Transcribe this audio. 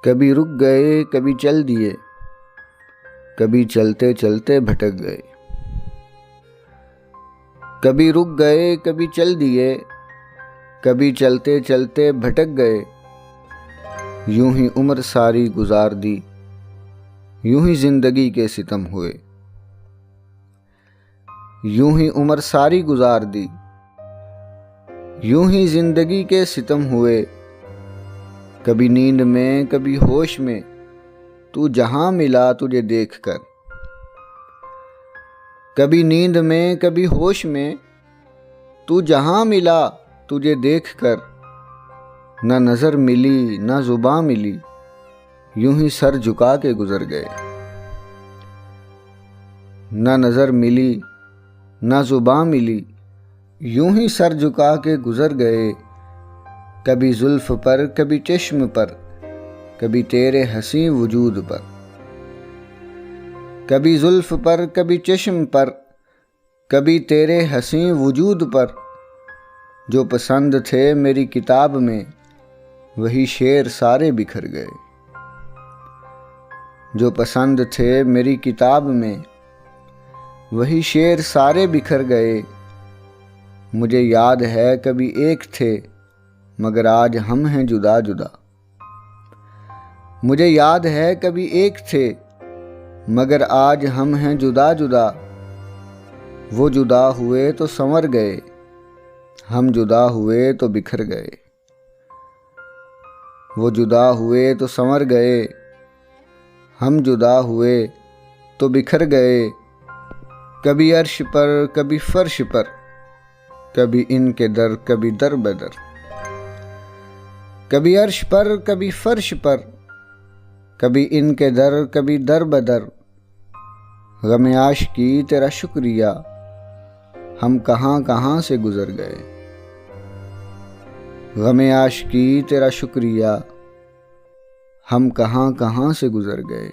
कभी रुक गए कभी चल दिए, कभी चलते चलते भटक गए। कभी रुक गए कभी चल दिए, कभी चलते चलते भटक गए। यूं ही उम्र सारी गुजार दी, यूं ही जिंदगी के सितम हुए। यूं ही उम्र सारी गुजार दी, यूं ही जिंदगी के सितम हुए। कभी नींद में कभी होश में, तू जहां मिला तुझे देखकर। कभी नींद में कभी होश में, तू जहां मिला तुझे देखकर। न नजर मिली न जुबां मिली, यूं ही सर झुका के गुजर गए। न नजर मिली न जुबां मिली, यूं ही सर झुका के गुजर गए। कभी जुल्फ पर कभी चश्म पर, कभी तेरे हंसी वजूद पर। कभी जुल्फ पर कभी चश्म पर, कभी तेरे हंसी वजूद पर। जो पसंद थे मेरी किताब में, वही शेर सारे बिखर गए। जो पसंद थे मेरी किताब में, वही शेर सारे बिखर गए। मुझे याद है कभी एक थे, मगर आज हम हैं जुदा जुदा। मुझे याद है कभी एक थे, मगर आज हम हैं जुदा जुदा। वो जुदा हुए तो संवर गए, हम जुदा हुए तो बिखर गए। वो जुदा हुए तो संवर गए, हम जुदा हुए तो बिखर गए। कभी अर्श पर कभी फर्श पर, कभी इनके दर कभी दर बदर। कभी अर्श पर कभी फर्श पर, कभी इनके दर कभी दर बदर। गम आशिकी तेरा शुक्रिया, हम कहाँ कहाँ से गुजर गए। गम आशिकी तेरा शुक्रिया, हम कहाँ कहाँ से गुजर गए।